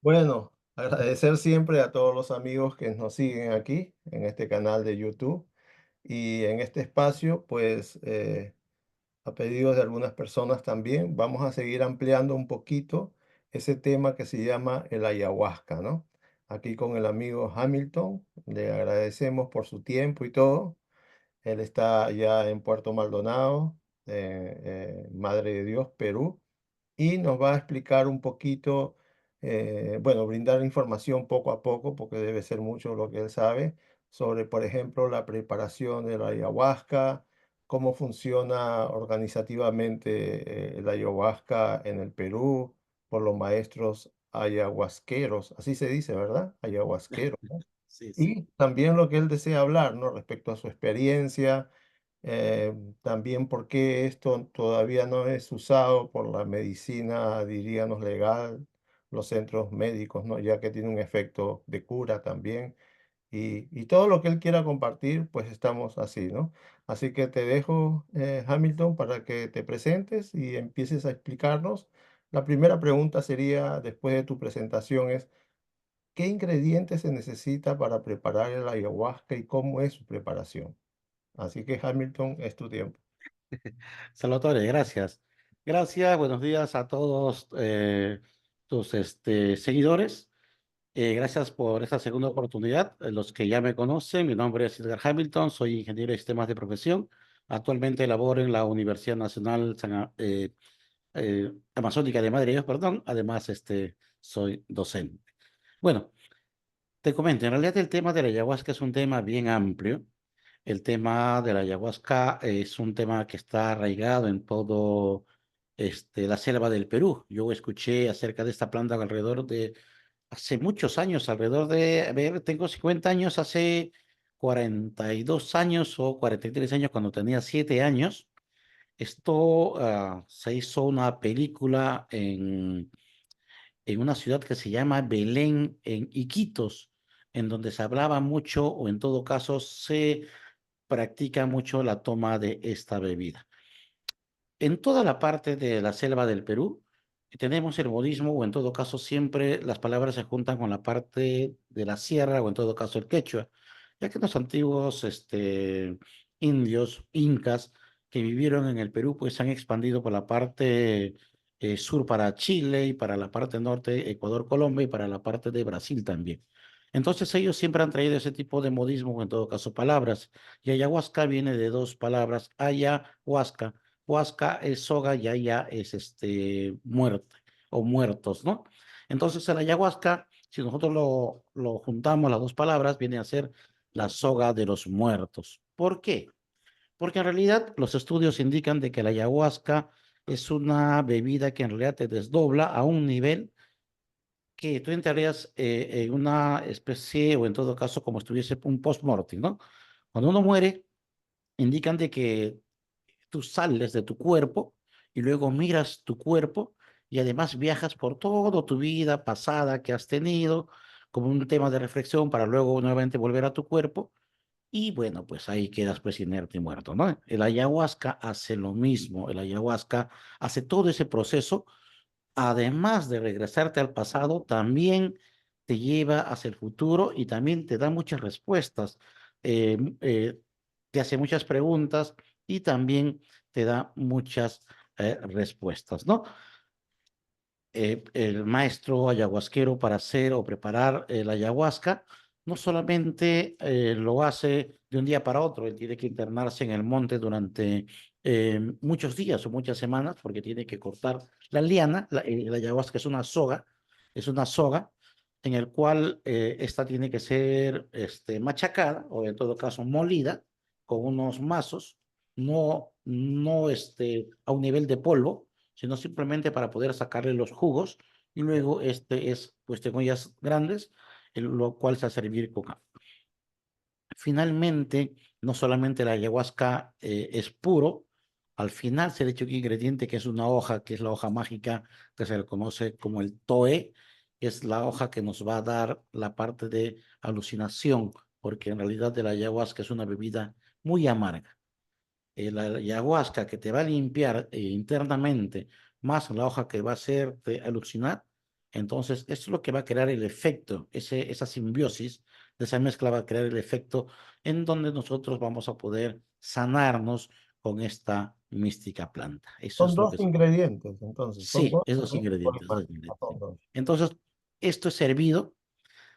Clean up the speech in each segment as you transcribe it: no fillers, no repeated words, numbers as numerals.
Bueno, agradecer siempre a todos los amigos que nos siguen aquí en este canal de YouTube y en este espacio, pues a pedido de algunas personas también, vamos a seguir ampliando un poquito ese tema que se llama el ayahuasca, ¿no? Aquí con el amigo Hamilton, le agradecemos por su tiempo y todo. Él está ya en Puerto Maldonado, Madre de Dios, Perú, y nos va a explicar un poquito, bueno, brindar información poco a poco, porque debe ser mucho lo que él sabe, sobre, por ejemplo, la preparación de la ayahuasca, cómo funciona organizativamente la ayahuasca en el Perú por los maestros ayahuasqueros, así se dice, ¿verdad? Ayahuasqueros, ¿no? Sí, sí. Y también lo que él desea hablar, ¿no? Respecto a su experiencia, eh, también por qué esto todavía no es usado por la medicina, diríamos, legal, los centros médicos, ¿no? Ya que tiene un efecto de cura también. Y todo lo que él quiera compartir, pues estamos así, ¿no? Así que te dejo, Hamilton, para que te presentes y empieces a explicarnos. La primera pregunta sería, después de tu presentación, es, ¿qué ingredientes se necesita para preparar el ayahuasca y cómo es su preparación? Así que Hamilton, es tu tiempo. Salvatore, gracias. Gracias, buenos días a todos tus seguidores. Gracias por esta segunda oportunidad. Los que ya me conocen, mi nombre es Edgar Hamilton, soy ingeniero de sistemas de profesión. Actualmente laboro en la Universidad Nacional Amazónica de Madre de Dios, perdón. Además, soy docente. Bueno, te comento, en realidad el tema de la ayahuasca es un tema bien amplio. El tema de la ayahuasca es un tema que está arraigado en todo la selva del Perú. Yo escuché acerca de esta planta alrededor de hace muchos años, alrededor de, a ver, tengo 50 años, hace 42 años o 43 años, cuando tenía 7 años. Esto se hizo una película en una ciudad que se llama Belén, en Iquitos, en donde se hablaba mucho, o en todo caso se practica mucho la toma de esta bebida. En toda la parte de la selva del Perú tenemos el modismo, o en todo caso siempre las palabras se juntan con la parte de la sierra, o en todo caso el quechua, ya que los antiguos indios, incas, que vivieron en el Perú, pues se han expandido por la parte sur para Chile, y para la parte norte Ecuador, Colombia, y para la parte de Brasil también. Entonces ellos siempre han traído ese tipo de modismo, o en todo caso palabras. Y ayahuasca viene de dos palabras, ayahuasca. Huasca es soga y allá es muerte o muertos, ¿no? Entonces el ayahuasca, si nosotros lo juntamos las dos palabras, viene a ser la soga de los muertos. ¿Por qué? Porque en realidad los estudios indican de que la ayahuasca es una bebida que en realidad te desdobla a un nivel que tú entrarías en una especie, o en todo caso como estuviese un post-mortem, ¿no? Cuando uno muere, indican de que tú sales de tu cuerpo y luego miras tu cuerpo, y además viajas por toda tu vida pasada que has tenido como un tema de reflexión, para luego nuevamente volver a tu cuerpo, y bueno, pues ahí quedas pues inerte y muerto, ¿no? El ayahuasca hace lo mismo. El ayahuasca hace todo ese proceso, además de regresarte al pasado, también te lleva hacia el futuro y también te da muchas respuestas. Eh, eh, Te hace muchas preguntas y también te da muchas respuestas, ¿no? El maestro ayahuasquero, para hacer o preparar la ayahuasca, no solamente lo hace de un día para otro. Él tiene que internarse en el monte durante muchos días o muchas semanas, porque tiene que cortar la liana. La ayahuasca es una soga en el cual esta tiene que ser machacada, o en todo caso molida con unos mazos, no a un nivel de polvo, sino simplemente para poder sacarle los jugos, y luego pues tengo ollas grandes, lo cual se va a servir con agua. Finalmente, no solamente la ayahuasca es puro, al final se le echa un ingrediente que es una hoja, que es la hoja mágica, que se le conoce como el toe, que es la hoja que nos va a dar la parte de alucinación, porque en realidad la ayahuasca es una bebida muy amarga. La ayahuasca que te va a limpiar internamente, más la hoja que va a hacerte alucinar, Entonces, esto es lo que va a crear el efecto, esa simbiosis de esa mezcla va a crear el efecto en donde nosotros vamos a poder sanarnos con esta mística planta. Eso Son es lo dos que se... ingredientes, entonces, son Sí, dos es ingredientes por dos imagen, no ingredientes. son Sí. dos. Entonces, esto es servido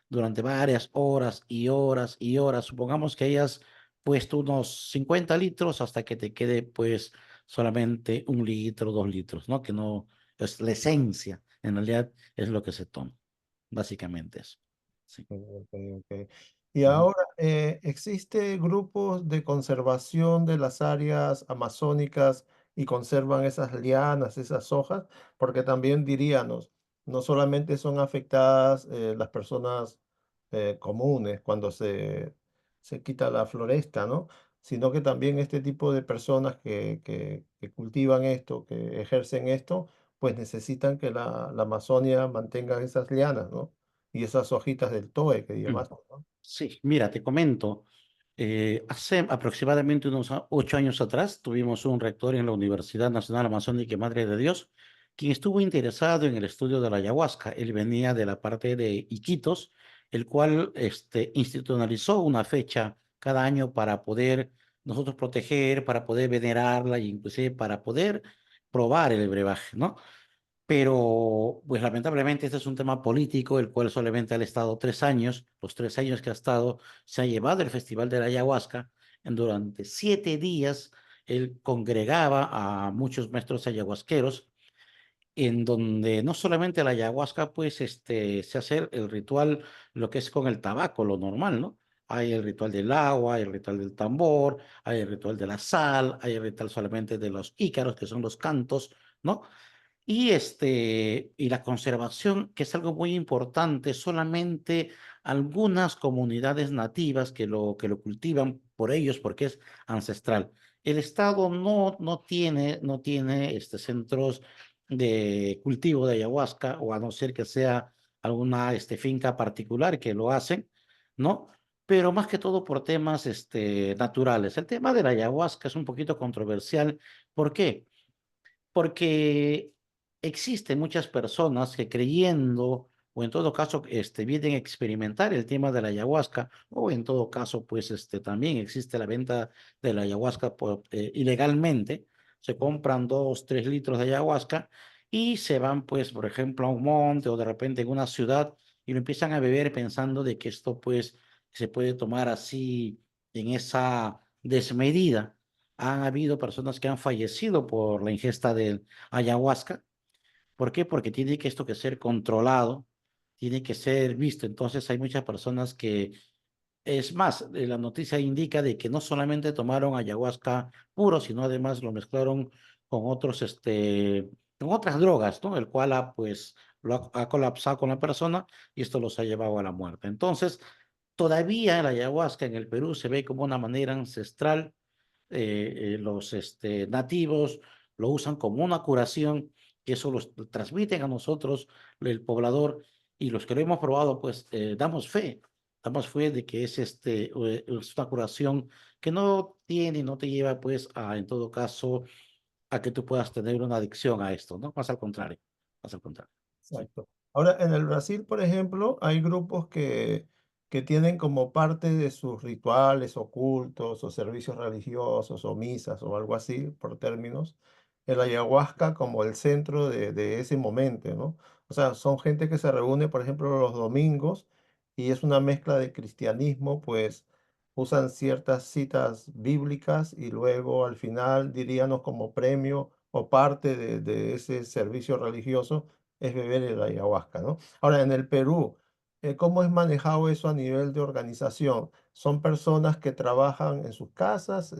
durante varias horas y horas y horas. Supongamos que hayas puesto unos 50 litros hasta que te quede pues solamente 1 litro, 2 litros, ¿no? Que no es la esencia, en realidad es lo que se toma, básicamente eso. Sí. Ok, ok. Y Ujú. ahora, ¿existe grupos de conservación de las áreas amazónicas y conservan esas lianas, esas hojas? Porque también diríamos, no solamente son afectadas las personas comunes cuando se quita la floresta, ¿no? Sino que también este tipo de personas que cultivan esto, que ejercen esto, pues necesitan que la Amazonia mantenga esas lianas, ¿no? Y esas hojitas del toe que Mm. llamaste, ¿no? Sí, mira, te comento. Hace aproximadamente unos 8 años atrás tuvimos un rector en la Universidad Nacional Amazónica Madre de Dios, quien estuvo interesado en el estudio de la ayahuasca. Él venía de la parte de Iquitos, el cual institucionalizó una fecha cada año para poder nosotros proteger, para poder venerarla e inclusive para poder probar el brebaje, ¿no? Pero, pues lamentablemente este es un tema político, el cual solamente ha estado 3 años. Los 3 años que ha estado, se ha llevado el Festival de la Ayahuasca. Durante 7 días, él congregaba a muchos maestros ayahuasqueros, en donde no solamente la ayahuasca, pues, se hace el ritual, lo que es con el tabaco, lo normal, ¿no? Hay el ritual del agua, hay el ritual del tambor, hay el ritual de la sal, hay el ritual solamente de los ícaros, que son los cantos, ¿no? Y la conservación, que es algo muy importante, solamente algunas comunidades nativas que lo cultivan por ellos, porque es ancestral. El Estado no tiene centros de cultivo de ayahuasca, o a no ser que sea alguna finca particular que lo hacen, ¿no? Pero más que todo por temas naturales. El tema de la ayahuasca es un poquito controversial. ¿Por qué? Porque existen muchas personas que creyendo, o en todo caso, vienen a experimentar el tema de la ayahuasca, o en todo caso, pues, también existe la venta de la ayahuasca ilegalmente. Se compran 2, 3 litros de ayahuasca y se van, pues, por ejemplo, a un monte o de repente en una ciudad y lo empiezan a beber pensando de que esto, pues, se puede tomar así en esa desmedida. Han habido personas que han fallecido por la ingesta del ayahuasca. ¿Por qué? Porque tiene que esto que ser controlado, tiene que ser visto. Entonces hay muchas personas que, es más, la noticia indica de que no solamente tomaron ayahuasca puro, sino además lo mezclaron con con otras drogas, ¿no? El cual pues, ha colapsado con la persona y esto los ha llevado a la muerte. Entonces, todavía la ayahuasca en el Perú se ve como una manera ancestral. Los nativos lo usan como una curación, que eso los transmiten a nosotros, el poblador, y los que lo hemos probado, pues damos fe de que es una curación que no te lleva, pues, en todo caso, a que tú puedas tener una adicción a esto, ¿no? Más al contrario, más al contrario. Sí. Exacto. Ahora, en el Brasil, por ejemplo, hay grupos que tienen como parte de sus rituales ocultos o servicios religiosos o misas o algo así, por términos, el ayahuasca como el centro de ese momento, ¿no? O sea, son gente que se reúne, por ejemplo, los domingos y es una mezcla de cristianismo, pues usan ciertas citas bíblicas y luego al final, diríamos, como premio o parte de ese servicio religioso es beber el ayahuasca, ¿no? Ahora, en el Perú, ¿cómo es manejado eso a nivel de organización? ¿Son personas que trabajan en sus casas,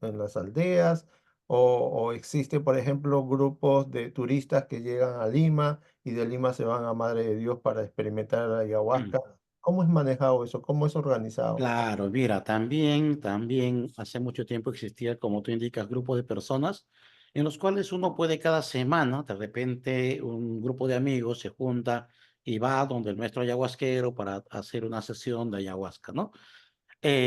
en las aldeas? ¿O existe, por ejemplo, grupos de turistas que llegan a Lima y de Lima se van a Madre de Dios para experimentar la ayahuasca? ¿Cómo es manejado eso? ¿Cómo es organizado? Claro, mira, también hace mucho tiempo existía, como tú indicas, grupos de personas en los cuales uno puede cada semana, de repente, un grupo de amigos se junta y va donde el maestro ayahuasquero para hacer una sesión de ayahuasca, ¿no?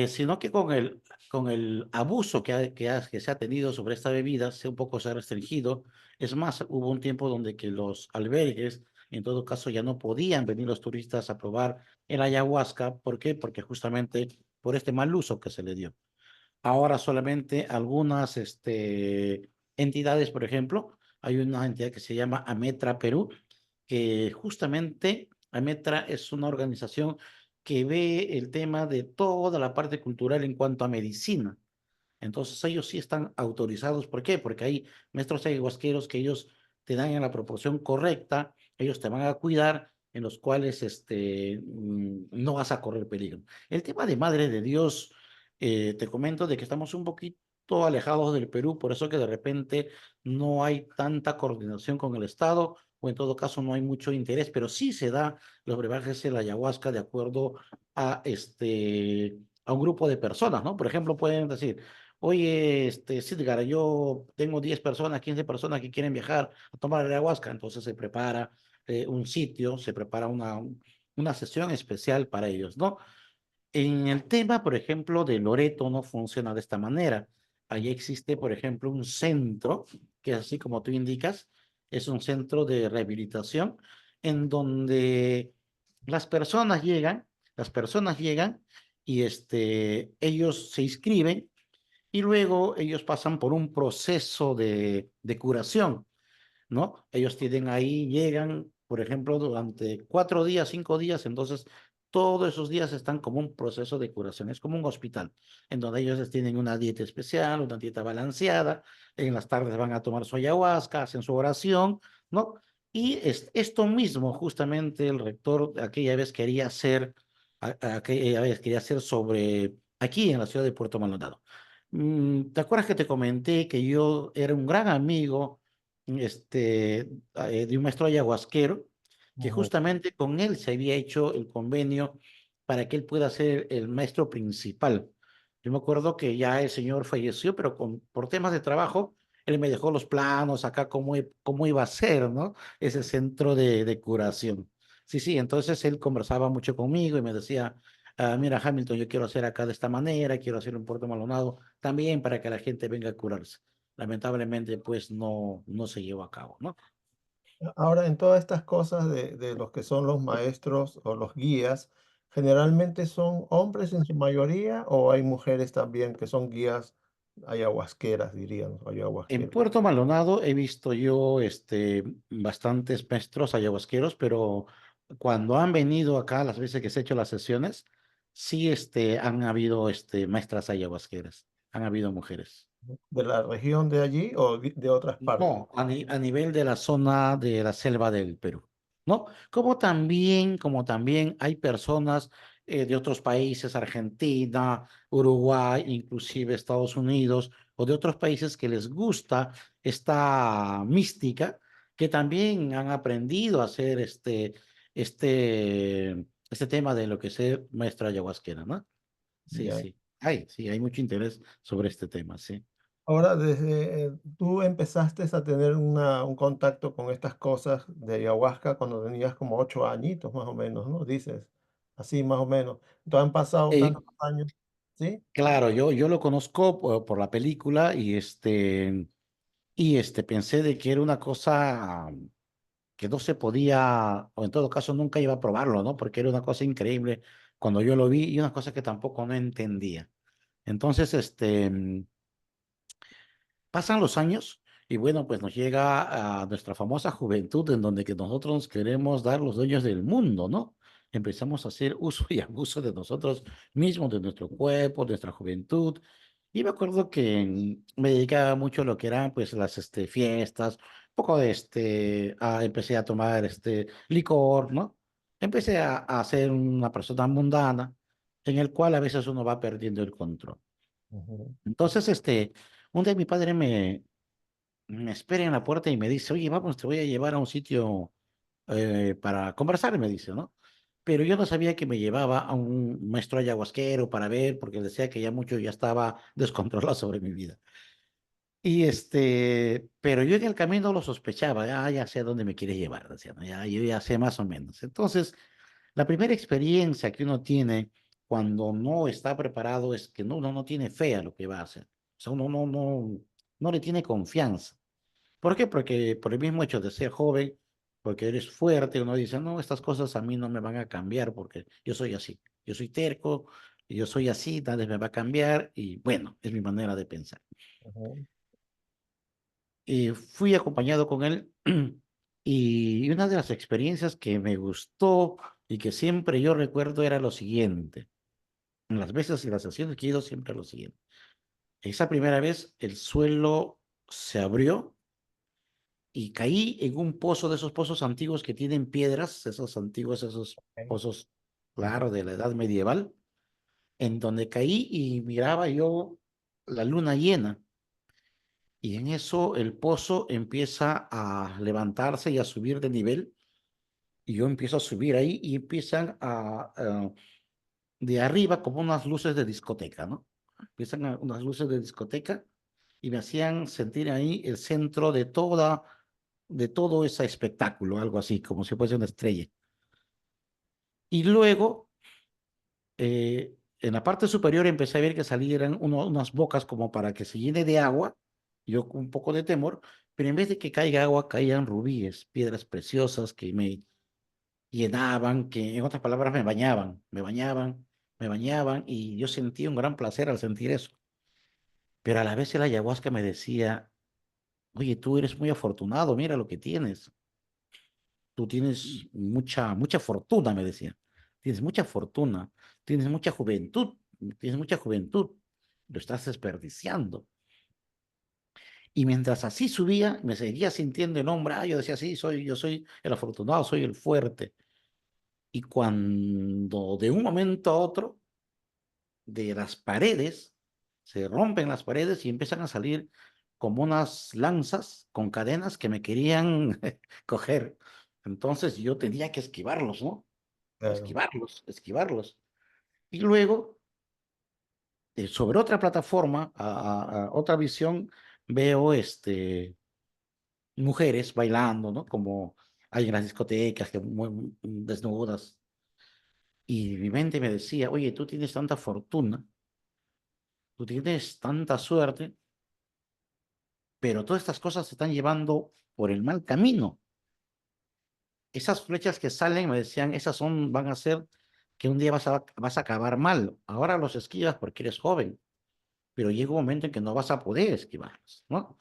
Sino que con el abuso que se ha tenido sobre esta bebida, un poco se ha restringido. Es más, hubo un tiempo donde que los albergues En todo caso, ya no podían venir los turistas a probar el ayahuasca. ¿Por qué? Porque justamente por este mal uso que se le dio. Ahora solamente algunas entidades, por ejemplo, hay una entidad que se llama Ametra Perú, que justamente Ametra es una organización que ve el tema de toda la parte cultural en cuanto a medicina. Entonces ellos sí están autorizados. ¿Por qué? Porque hay maestros ayahuasqueros que ellos te dan en la proporción correcta, ellos te van a cuidar, en los cuales no vas a correr peligro. El tema de Madre de Dios, te comento de que estamos un poquito alejados del Perú, por eso que de repente no hay tanta coordinación con el Estado, o en todo caso no hay mucho interés, pero sí se da los brebajes de la ayahuasca de acuerdo a, a un grupo de personas, ¿no? Por ejemplo, pueden decir, oye, Sidgar, yo tengo 10 personas, 15 personas que quieren viajar a tomar ayahuasca, entonces se prepara un sitio, se prepara una sesión especial para ellos, ¿no? En el tema, por ejemplo, de Loreto no funciona de esta manera. Allí existe, por ejemplo, un centro, que así como tú indicas, es un centro de rehabilitación en donde las personas llegan, las personas llegan y ellos se inscriben y luego ellos pasan por un proceso de curación, ¿no? Ellos tienen ahí, llegan, por ejemplo, durante 4 días, 5 días, entonces todos esos días están como un proceso de curación, es como un hospital, en donde ellos tienen una dieta especial, una dieta balanceada, en las tardes van a tomar su ayahuasca, hacen su oración, ¿no? Y esto mismo, justamente el rector aquella vez quería hacer, aquella vez quería hacer sobre, aquí en la ciudad de Puerto Maldonado. ¿Te acuerdas que te comenté que yo era un gran amigo de un maestro ayahuasquero, que Ujú. justamente con él se había hecho el convenio para que él pueda ser el maestro principal? Yo me acuerdo que ya el señor falleció, pero por temas de trabajo, él me dejó los planos acá, cómo iba a ser, ¿no? Ese centro de curación. Sí, sí, entonces él conversaba mucho conmigo y me decía, mira, Hamilton, yo quiero hacer acá de esta manera, quiero hacerlo en Puerto Maldonado, también para que la gente venga a curarse. Lamentablemente, pues no se llevó a cabo, ¿no? Ahora, en todas estas cosas de los que son los maestros o los guías, ¿generalmente son hombres en su mayoría o hay mujeres también que son guías ayahuasqueras, diríamos, En ayahuasqueros? Puerto Maldonado he visto yo bastantes maestros ayahuasqueros, pero cuando han venido acá, las veces que se han hecho las sesiones, sí han habido maestras ayahuasqueras, han habido mujeres. ¿De la región de allí o de otras partes? No, a nivel de la zona de la selva del Perú, ¿no? Como también hay personas de otros países, Argentina, Uruguay, inclusive Estados Unidos, o de otros países que les gusta esta mística, que también han aprendido a hacer este tema de lo que es ser maestra ayahuasquera, ¿no? Sí, Ya. sí. Sí, hay mucho interés sobre este tema, sí. Ahora, desde tú empezaste a tener un contacto con estas cosas de ayahuasca cuando tenías como 8 añitos más o menos, ¿no? Dices, así más o menos. Entonces han pasado Eh, tantos años, ¿sí? Claro, yo lo conozco por la película y pensé de que era una cosa que no se podía, o en todo caso nunca iba a probarlo, ¿no? Porque era una cosa increíble cuando yo lo vi y una cosa que tampoco no entendía. Entonces, pasan los años y bueno, pues nos llega a nuestra famosa juventud en donde que nosotros nos queremos dar los dueños del mundo, ¿no? Empezamos a hacer uso y abuso de nosotros mismos, de nuestro cuerpo, de nuestra juventud. Y me acuerdo que me dedicaba mucho a lo que eran pues las fiestas, un poco empecé a tomar licor, ¿no? Empecé a ser una persona mundana en el cual a veces uno va perdiendo el control. Ujú. Entonces, un día mi padre me espera en la puerta y me dice, oye, vamos, te voy a llevar a un sitio para conversar, me dice, ¿no? Pero yo no sabía que me llevaba a un maestro ayahuasquero para ver, porque decía que ya mucho ya estaba descontrolado sobre mi vida. Pero yo en el camino lo sospechaba, ya sé a dónde me quiere llevar, decía, ¿no? Yo ya sé más o menos. Entonces, la primera experiencia que uno tiene cuando no está preparado es que uno no tiene fe a lo que va a hacer. O sea, uno no le tiene confianza. ¿Por qué? Porque por el mismo hecho de ser joven, porque eres fuerte. Uno dice, no, estas cosas a mí no me van a cambiar porque yo soy así, yo soy terco, yo soy así, nadie me va a cambiar y bueno, es mi manera de pensar. ujú, Fui acompañado con él y una de las experiencias que me gustó y que siempre yo recuerdo era lo siguiente. En las veces y las sesiones que he ido siempre lo siguiente. Esa primera vez el suelo se abrió y caí en un pozo de esos pozos antiguos que tienen piedras, esos antiguos, esos ok, pozos, ujú, claro, de la edad medieval, en donde caí y miraba yo la luna llena. Y en eso el pozo empieza a levantarse y a subir de nivel. Y yo empiezo a subir ahí y empiezan de arriba como unas luces de discoteca, ¿no? Empiezan unas luces de discoteca y me hacían sentir ahí el centro de todo ese espectáculo, algo así, como si fuese una estrella. Y luego, en la parte superior empecé a ver que salieran unas bocas como para que se llene de agua, yo con un poco de temor, pero en vez de que caiga agua, caían rubíes, piedras preciosas que me llenaban, que en otras palabras me bañaban, y yo sentí un gran placer al sentir eso. Pero a la vez el ayahuasca me decía, oye, tú eres muy afortunado, mira lo que tienes. Tú tienes mucha fortuna, me decía. Tienes mucha fortuna, tienes mucha juventud, tienes mucha juventud. Lo estás desperdiciando. Y mientras así subía, me seguía sintiendo el hombre. Yo decía, sí, yo soy el afortunado, soy el fuerte. Y cuando de un momento a otro, de las paredes, se rompen las paredes y empiezan a salir como unas lanzas con cadenas que me querían coger. Entonces yo tenía que esquivarlos, ¿no? claro. Esquivarlos. Y luego, sobre otra plataforma, a otra visión, veo mujeres bailando, ¿no? Como hay en las discotecas, que desnudas. Y mi mente me decía, oye, tú tienes tanta fortuna, tú tienes tanta suerte, pero todas estas cosas se están llevando por el mal camino. Esas flechas que salen, me decían, van a ser que un día vas a acabar mal. Ahora los esquivas porque eres joven, pero llega un momento en que no vas a poder esquivarlos, ¿no?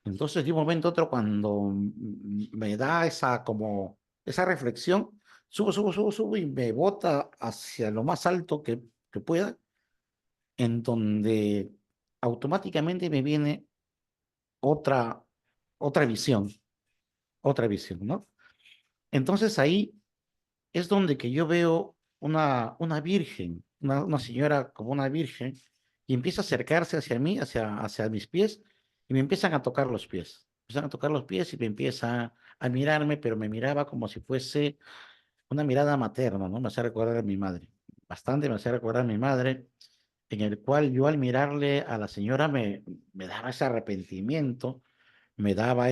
Entonces, de un momento a otro, cuando me da esa reflexión, subo y me bota hacia lo más alto que pueda, en donde automáticamente me viene otra, otra visión, otra visión, ¿no? Entonces ahí es donde que yo veo una virgen, una señora como una virgen, y empieza a acercarse hacia mí, hacia mis pies, y me empiezan a tocar los pies. Empiezan a tocar los pies y me empieza a mirarme, pero me miraba como si fuese una mirada materna, ¿no? Me hacía recordar a mi madre. Bastante me hacía recordar a mi madre, en el cual yo al mirarle a la señora me daba ese arrepentimiento, me daba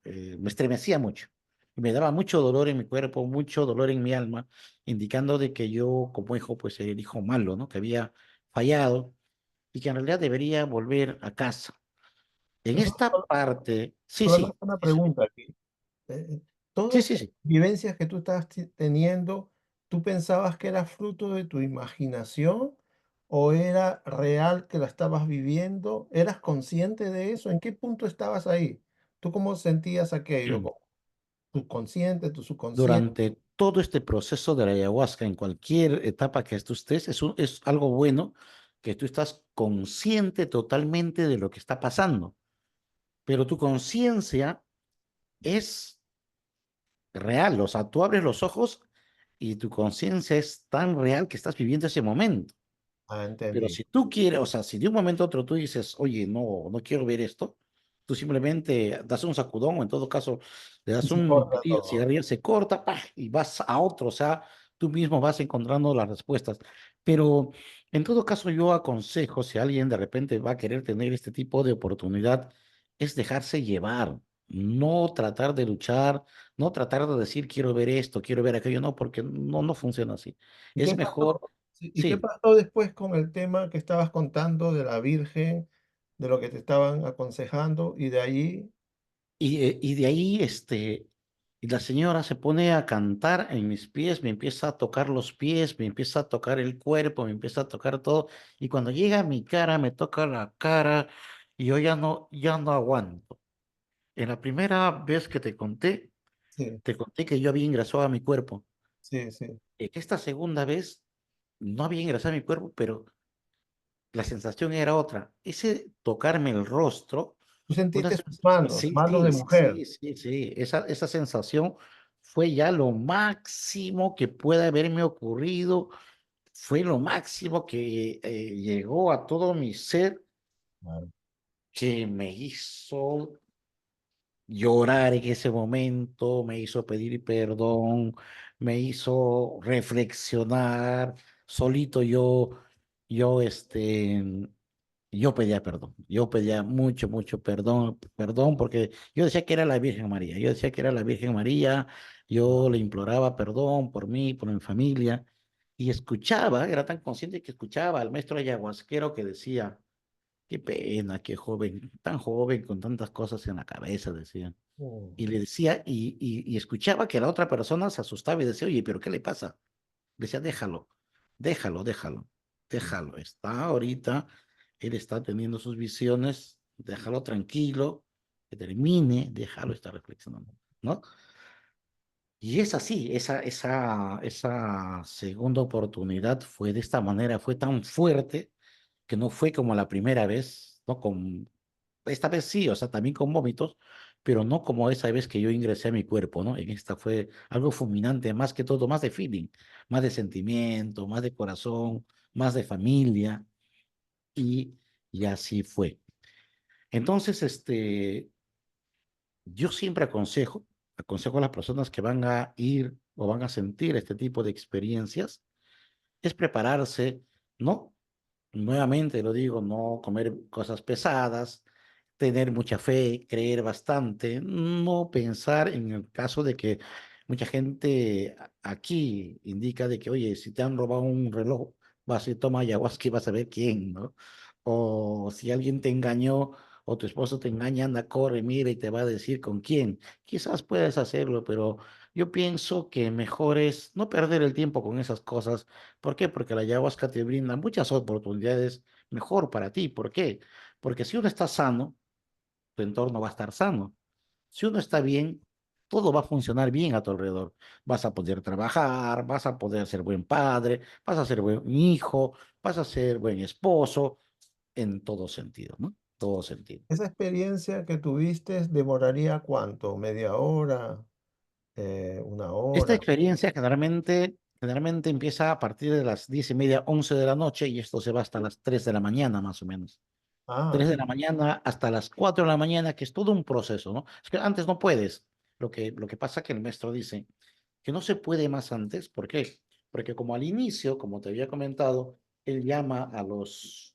me estremecía mucho. Y me daba mucho dolor en mi cuerpo, mucho dolor en mi alma, indicando de que yo como hijo, pues era el hijo malo, ¿no? Que había fallado y que en realidad debería volver a casa. En Solo, esta solo- parte, sí, solamente sí, una sí, sí, pregunta aquí. sí, Todas sí, estas sí. vivencias que tú estabas teniendo, ¿tú pensabas que era fruto de tu imaginación o era real que la estabas viviendo? ¿Eras consciente de eso? ¿En qué punto estabas ahí? ¿Tú cómo sentías aquello? ¿Tu consciente, tu subconsciente? Durante todo este proceso de la ayahuasca, en cualquier etapa que tú estés, es algo bueno que tú estás consciente totalmente de lo que está pasando, pero tu conciencia es real, o sea, tú abres los ojos y tu conciencia es tan real que estás viviendo ese momento. Ah, Pero entendí. si tú quieres, o sea, si de un momento a otro tú dices, oye, no quiero ver esto, tú simplemente das un sacudón o en todo caso le Y das se un corta pitillo de todo. cigarrillo, se corta, ¡pah! Y vas a otro, o sea, tú mismo vas encontrando las respuestas. Pero en todo caso yo aconsejo, si alguien de repente va a querer tener este tipo de oportunidad, es dejarse llevar, no tratar de luchar, no tratar de decir quiero ver esto, quiero ver aquello, no, porque no funciona así. ¿Y Es qué mejor, pasó? Sí, ¿y qué sí. pasó después con el tema que estabas contando de la Virgen, de lo que te estaban aconsejando y de ahí? Y de ahí, Y la señora se pone a cantar en mis pies, me empieza a tocar los pies, me empieza a tocar el cuerpo, me empieza a tocar todo. Y cuando llega a mi cara, me toca la cara y yo ya no aguanto. En la primera vez que Sí, te conté que yo había ingresado a mi cuerpo. sí, sí. En esta segunda vez no había ingresado a mi cuerpo, pero la sensación era otra. Ese tocarme el rostro, Tú una sentiste sus sensación, manos, sí, manos de sí, sí, mujer. sí, sí, sí, esa sensación fue ya lo máximo que puede haberme ocurrido, fue lo máximo que llegó a todo mi ser, Claro. que me hizo llorar en ese momento, me hizo pedir perdón, me hizo reflexionar, solito yo, yo pedía perdón, yo pedía mucho, mucho perdón, perdón, porque yo decía que era la Virgen María, yo decía que era la Virgen María, yo le imploraba perdón por mí, por mi familia, y escuchaba, era tan consciente que escuchaba al maestro ayahuasquero que decía, qué pena, qué joven, tan joven, con tantas cosas en la cabeza, decía. Mm. Y le decía, y escuchaba que la otra persona se asustaba y decía, oye, pero ¿qué le pasa? Le decía, déjalo, déjalo, déjalo, déjalo. Está ahorita, él está teniendo sus visiones, déjalo tranquilo, que termine, déjalo estar reflexionando, ¿no? Y es así, esa segunda oportunidad fue de esta manera, fue tan fuerte que no fue como la primera vez, ¿no? Esta vez sí, o sea, también con vómitos, pero no como esa vez que yo ingresé a mi cuerpo, ¿no? En esta fue algo fulminante, más que todo, más de feeling, más de sentimiento, más de corazón, más de familia, y, y así fue. Entonces, yo siempre aconsejo a las personas que van a ir o van a sentir este tipo de experiencias, es prepararse, ¿no? Nuevamente lo digo, no comer cosas pesadas, tener mucha fe, creer bastante, no pensar en el caso de que mucha gente aquí indica de que, oye, si te han robado un reloj, vas y toma ayahuasca y vas a ver quién, ¿no? O si alguien te engañó o tu esposo te engaña, anda, corre, mira y te va a decir con quién. Quizás puedes hacerlo, pero yo pienso que mejor es no perder el tiempo con esas cosas. ¿Por qué? Porque la ayahuasca te brinda muchas oportunidades mejor para ti. ¿Por qué? Porque si uno está sano, tu entorno va a estar sano. Si uno está bien, todo va a funcionar bien a tu alrededor. Vas a poder trabajar, vas a poder ser buen padre, vas a ser buen hijo, vas a ser buen esposo, en todo sentido, ¿no? Todo sentido. ¿Esa experiencia que tuviste demoraría cuánto? ¿Media hora? ¿Una Esta hora? experiencia generalmente empieza a partir de las 10:30, 11 de la noche y esto se va hasta las 3 de la mañana más o menos. Ah, 3 de la mañana hasta las 4 de la mañana, que es todo un proceso, ¿no? Es que antes no puedes. Lo que pasa que el maestro dice que no se puede más antes. ¿Por qué? Porque como al inicio, como te había comentado, él llama a los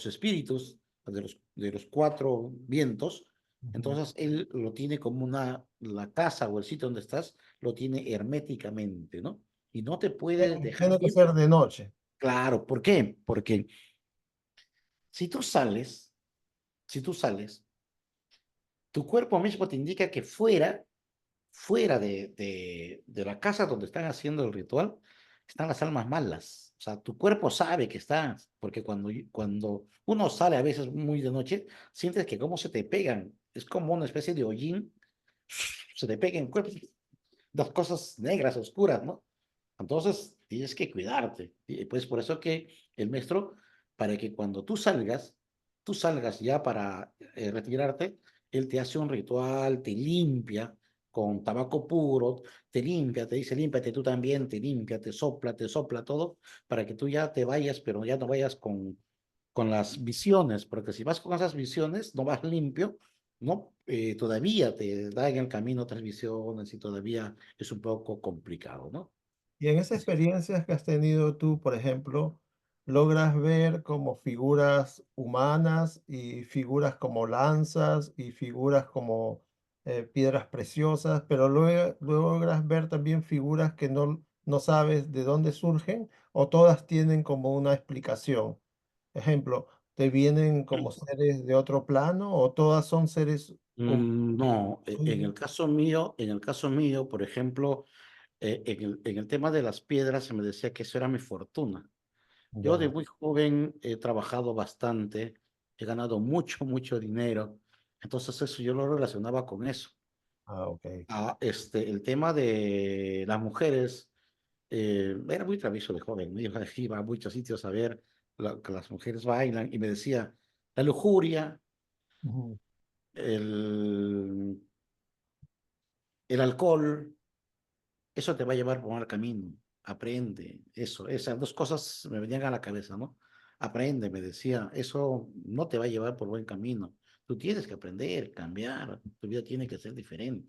espíritus de los cuatro vientos, ujú. entonces él lo tiene como la casa o el sitio donde estás, lo tiene herméticamente, ¿no? Y no te puedes dejar Tiene que ir. ser de noche. Claro, ¿por qué? Porque si tú sales, si tú sales, tu cuerpo mismo te indica que fuera de la casa donde están haciendo el ritual, están las almas malas. O sea, tu cuerpo sabe que estás, porque cuando uno sale a veces muy de noche, sientes que como se te pegan, es como una especie de hollín, se te pega en el cuerpo, las cosas negras, oscuras, ¿no? Entonces, tienes que cuidarte. Y pues por eso que el maestro, para que cuando tú salgas ya para retirarte, él te hace un ritual, te limpia con tabaco puro, te limpia, te dice, límpiate tú también, te limpia, te sopla todo, para que tú ya te vayas, pero ya no vayas con las visiones, porque si vas con esas visiones, no vas limpio, ¿no? Todavía te da en el camino otras visiones y todavía es un poco complicado, ¿no? Y en esas Así es. experiencias que has tenido tú, por ejemplo, logras ver como figuras humanas y figuras como lanzas y figuras como piedras preciosas, pero luego logras ver también figuras que no sabes de dónde surgen o todas tienen como una explicación. Ejemplo, te vienen como seres de otro plano o todas son seres humanos? No, en el caso mío, por ejemplo, en el tema de las piedras se me decía que eso era mi fortuna. Yo de Ya, muy joven he trabajado bastante, he ganado mucho, mucho dinero, entonces eso yo lo relacionaba con eso. ok. El tema de las mujeres, era muy travieso de joven, ¿no? Yo iba a muchos sitios a ver que las mujeres bailan y me decía, la lujuria, Ujú. el, el alcohol, eso te va a llevar por mal camino. Aprende, eso, esas dos cosas me venían a la cabeza, ¿no? Aprende, me decía, eso no te va a llevar por buen camino. Tú tienes que aprender, cambiar, tu vida tiene que ser diferente.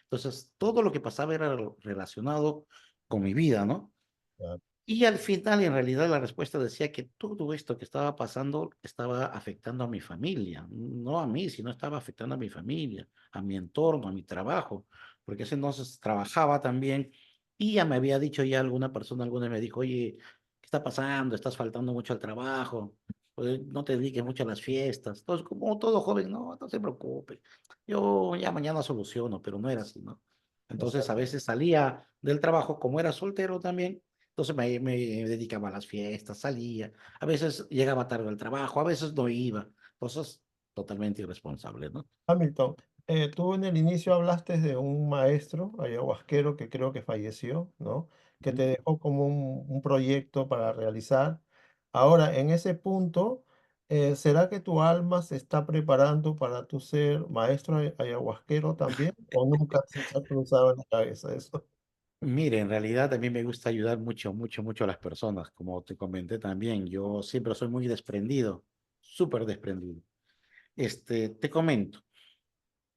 Entonces, todo lo que pasaba era relacionado con mi vida, ¿no? Ya, Y al final, en realidad, la respuesta decía que todo esto que estaba pasando estaba afectando a mi familia, no a mí, sino estaba afectando a mi familia, a mi entorno, a mi trabajo, porque ese entonces trabajaba también y ya me había dicho ya alguna persona, alguna vez me dijo, oye, ¿qué está pasando? Estás faltando mucho al trabajo, pues, no te dediques mucho a las fiestas. Entonces, como todo joven, no, no se preocupe, yo ya mañana soluciono, pero no era así, ¿no? Entonces, a exacto. veces salía del trabajo, como era soltero también, entonces me dedicaba a las fiestas, salía, a veces llegaba tarde al trabajo, a veces no iba, cosas totalmente irresponsables, ¿no? Hamilton, tú en el inicio hablaste de un maestro ayahuasquero que creo que falleció, ¿no? Que te Ujú. dejó como un proyecto para realizar. Ahora, en ese punto, ¿será que tu alma se está preparando para tu ser maestro ayahuasquero también? ¿O nunca se te ha cruzado en la cabeza eso? Mire, en realidad a mí me gusta ayudar mucho, mucho, mucho a las personas, como te comenté también, yo siempre soy muy desprendido, súper desprendido. Te comento,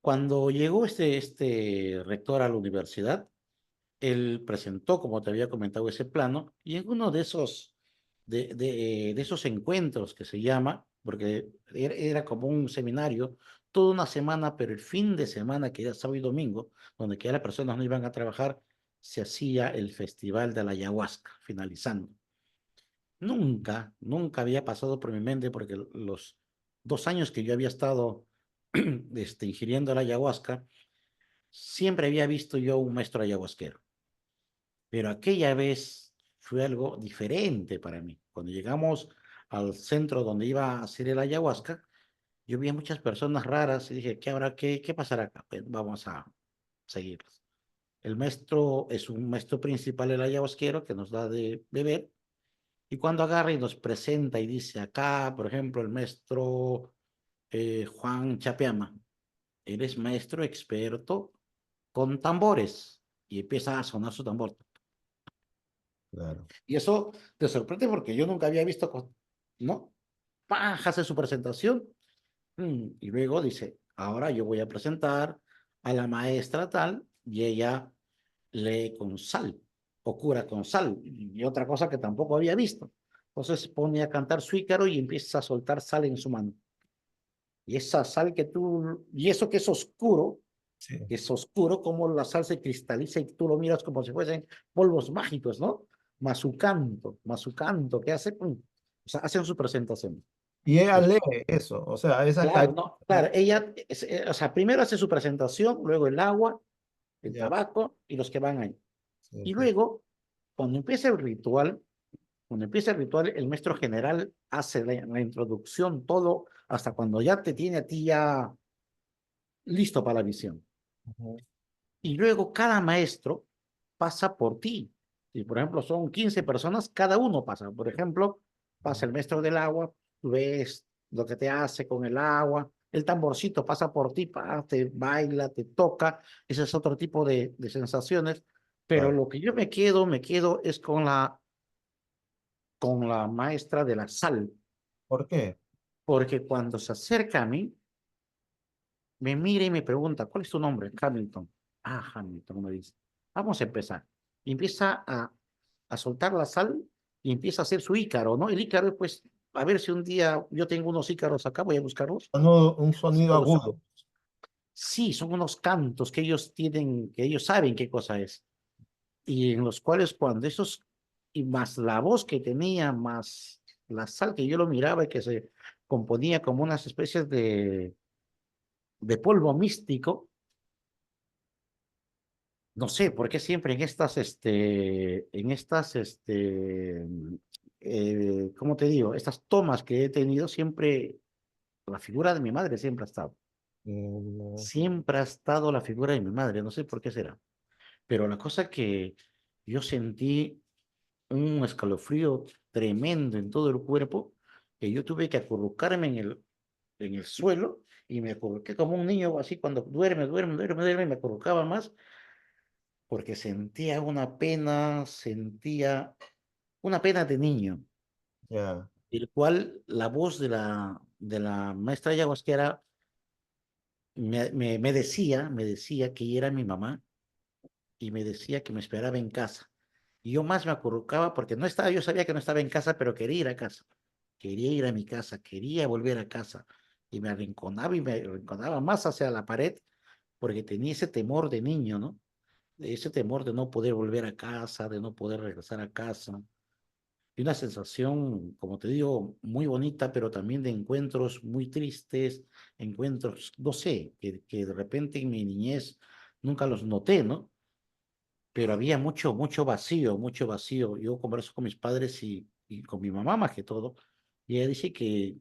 cuando llegó este rector a la universidad, él presentó, como te había comentado, ese plano y en uno de esos encuentros que se llama, porque era como un seminario, toda una semana, pero el fin de semana, que era sábado y domingo, donde que ya las personas no iban a trabajar, se hacía el festival de la ayahuasca, finalizando. Nunca, nunca había pasado por mi mente, porque los 2 años que yo había estado ingiriendo la ayahuasca, siempre había visto yo un maestro ayahuasquero. Pero aquella vez fue algo diferente para mí. Cuando llegamos al centro donde iba a hacer el ayahuasca, yo vi a muchas personas raras y dije, ¿qué pasará acá? Pues vamos a seguirlos. El maestro es un maestro principal, el ayahuasquero, que nos da de beber. Y cuando agarra y nos presenta y dice acá, por ejemplo, el maestro Juan Chapeama, él es maestro experto con tambores. Y empieza a sonar su tambor. Claro. Y eso te sorprende porque yo nunca había visto, ¿no? Paja, hace su presentación y luego dice, ahora yo voy a presentar a la maestra tal y ella lee con sal o cura con sal y otra cosa que tampoco había visto. Entonces pone a cantar su ícaro y empieza a soltar sal en su mano. Y esa sal y eso Sí. que es oscuro, como la sal se cristaliza y tú lo miras como si fuesen polvos mágicos, ¿no? Más su canto, ¿qué hace? Pum. O sea, hacen su presentación. Y ella lee Después, eso, o sea, esa claro, calle. no, claro, ella, o sea, primero hace su presentación, luego el agua, el Ya, tabaco y los que van ahí. sí, Y sí. luego, cuando empieza el ritual, el maestro general hace la introducción, todo, hasta cuando ya te tiene a ti ya listo para la visión. Ujú. Y luego cada maestro pasa por ti. Si, por ejemplo, son 15 personas, cada uno pasa. Por ejemplo, pasa el maestro del agua, tú ves lo que te hace con el agua, el tamborcito pasa por ti, te baila, te toca, ese es otro tipo de sensaciones. Pero Claro. lo que yo me quedo es con la maestra de la sal, ¿Por qué? porque cuando se acerca a mí, me mira y me pregunta, ¿cuál es tu nombre? Hamilton. Ah, Hamilton, me dice. Vamos a empezar. Y empieza a soltar la sal y empieza a hacer su ícaro, ¿no? El ícaro, pues, a ver si un día yo tengo unos ícaros acá, voy a buscarlos. Un Si sonido no los agudo. son. Sí, son unos cantos que ellos tienen, que ellos saben qué cosa es. Y en los cuales cuando y más la voz que tenía, más la sal que yo lo miraba y que se componía como unas especies de polvo místico. No sé, por qué siempre ¿cómo te digo? Estas tomas que he tenido, siempre la figura de mi madre siempre ha estado. Mm, Siempre ha estado la figura de mi madre, no sé por qué será. Pero la cosa que yo sentí un escalofrío tremendo en todo el cuerpo, que yo tuve que acurrucarme en el suelo y me acurruqué como un niño así cuando duerme, me acurrucaba más porque sentía una pena de niño, ya, el cual la voz de la maestra ayahuasquera me decía que ella era mi mamá y me decía que me esperaba en casa. Y yo más me acurrucaba porque no estaba, yo sabía que no estaba en casa, pero quería ir a casa. Quería ir a mi casa, quería volver a casa. Y me arrinconaba más hacia la pared porque tenía ese temor de niño, ¿no? Ese temor de no poder volver a casa, de no poder regresar a casa. Y una sensación, como te digo, muy bonita, pero también de encuentros muy tristes, encuentros, no sé, que de repente en mi niñez nunca los noté, ¿no? Pero había mucho, mucho vacío, mucho vacío. Yo converso con mis padres y con mi mamá más que todo, y ella dice que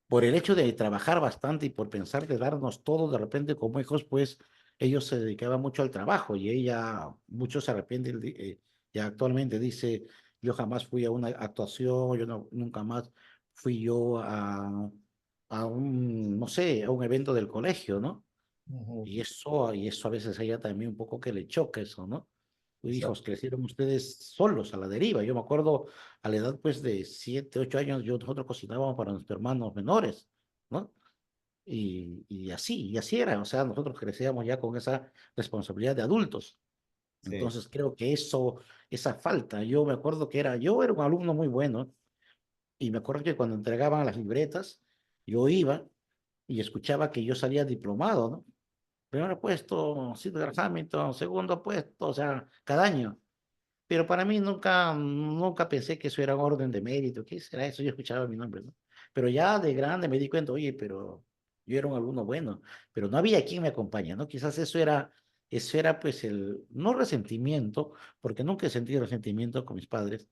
por el hecho de trabajar bastante y por pensar de darnos todo de repente como hijos, pues ellos se dedicaban mucho al trabajo y ella, mucho se arrepiente, ya actualmente dice, yo jamás fui a una actuación, yo no, nunca más fui yo a un, no sé, a un evento del colegio, ¿no? ujú, Y eso a veces a ella también un poco que le choca eso, ¿no? Hijos, exacto, crecieron ustedes solos a la deriva. Yo me acuerdo a la edad pues de 7, 8 años, nosotros cocinábamos para nuestros hermanos menores, ¿no? Y así era, o sea, nosotros crecíamos ya con esa responsabilidad de adultos. sí, Entonces creo que esa falta, yo era un alumno muy bueno y me acuerdo que cuando entregaban las libretas, yo iba y escuchaba que yo salía diplomado, ¿no? Primer puesto, Sidney Hamilton, segundo puesto, o sea, cada año. Pero para mí nunca pensé que eso era un orden de mérito. ¿Qué será eso? Yo escuchaba mi nombre, ¿no? Pero ya de grande me di cuenta, oye, pero yo era un alumno bueno, pero no había quien me acompañe, ¿no? Quizás eso era pues no resentimiento, porque nunca he sentido resentimiento con mis padres,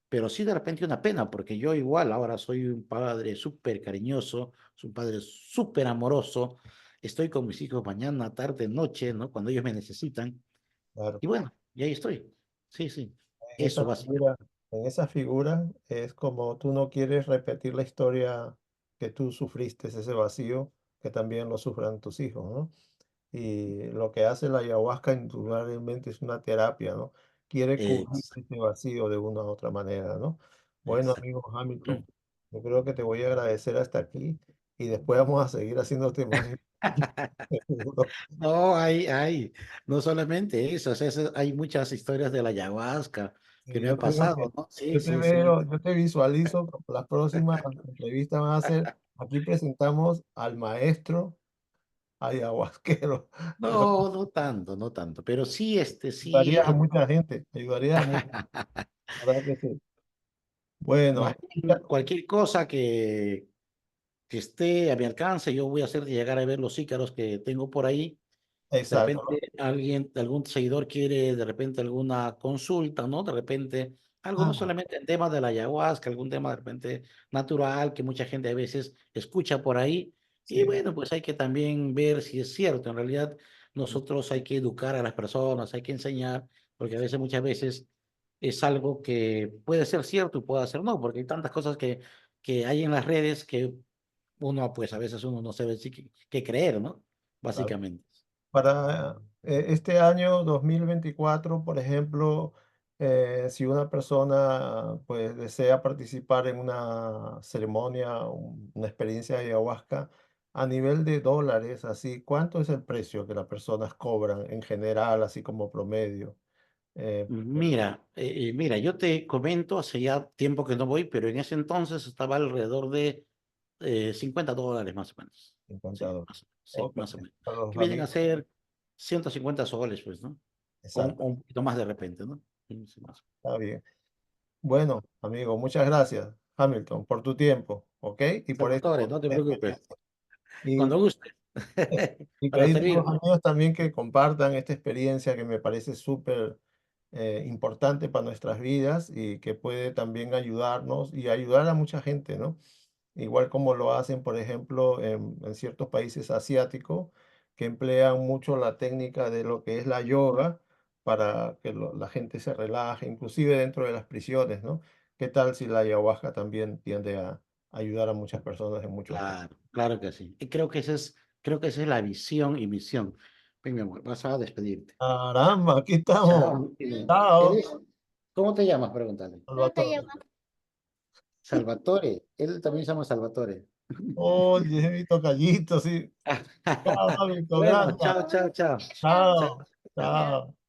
pero sí de repente una pena, porque yo igual ahora soy un padre súper cariñoso, soy un padre súper amoroso, estoy con mis hijos mañana, tarde, noche, ¿no? Cuando ellos me necesitan. claro. Y bueno, y ahí estoy. Sí, sí. En Eso esa básicamente. figura, en esa figura es como tú no quieres repetir la historia que tú sufriste, ese vacío, que también lo sufran tus hijos, ¿no? Y lo que hace la ayahuasca indudablemente es una terapia, ¿no? Quiere cubrir Ex- ese vacío de una u otra manera, ¿no? Bueno, Exacto. amigo Hamilton, yo creo que te voy a agradecer hasta aquí y después vamos a seguir haciéndote más. Seguro. No, no solamente eso, o sea, hay muchas historias de la ayahuasca que Sí, me yo han creo que pasado, ¿no? Sí, yo te sí, sí. veo, yo te visualizo, las próximas entrevistas van a ser, aquí presentamos al maestro ayahuasquero. Creo que No, no tanto, no tanto, pero sí, ayudaría sí, a mucha gente, ayudaría a mucha, ¿verdad que sí? más Bueno, bien cualquier cosa que esté a mi alcance, yo voy a hacer de llegar a ver los ícaros que tengo por ahí. De repente exacto. algún seguidor quiere de repente alguna consulta, ¿no? De repente algo no Ah, solamente en temas de la ayahuasca, algún tema de repente natural que mucha gente a veces escucha por ahí. Y sí, bueno, pues hay que también ver si es cierto. En realidad nosotros hay que educar a las personas, hay que enseñar, porque a veces, muchas veces es algo que puede ser cierto y puede ser no, porque hay tantas cosas que hay en las redes que uno, pues a veces uno no sabe si qué creer, ¿no? claro. Básicamente. Para este año 2024, por ejemplo, si una persona pues desea participar en una ceremonia, una experiencia de ayahuasca, a nivel de dólares, así, ¿cuánto es el precio que las personas cobran en general, así como promedio? Eh, Mira, yo te comento, hace ya tiempo que no voy, pero en ese entonces estaba alrededor de $50 más o menos. Sí, 50 dólares. más o menos. Sí, Ok, más o menos. para los Que vienen a amigos. ser 150 soles, pues, ¿no? O Exacto, un poquito más de repente, ¿no? Sí, sí, más. está bien. Bueno, amigo, muchas gracias. Hamilton, por tu tiempo, ¿ok? Y por esta Salvatore, no te preocupes. experiencia. Y, Cuando guste. y Para pedirle a los servirte. amigos también que compartan esta experiencia que me parece súper importante para nuestras vidas y que puede también ayudarnos y ayudar a mucha gente, ¿no? Igual como lo hacen, por ejemplo, en ciertos países asiáticos, que emplean mucho la técnica de lo que es la yoga para que la gente se relaje, inclusive dentro de las prisiones, ¿no? ¿Qué tal si la ayahuasca también tiende a ayudar a muchas personas en muchos aspectos? Claro, claro que sí. Y creo que esa es la visión y misión. Ven, mi amor, vas a despedirte. Caramba, aquí estamos. Chao. Chao, ¿Cómo te llamas? Pregúntale. ¿Cómo te Salvatore. llamas? Salvatore. Él también se llama Salvatore. Oye, mi tocallito, sí. Chao, Hamilton, Bueno, gracias. chao, chao, chao. Chao. Chao. Chao, Chao. chao.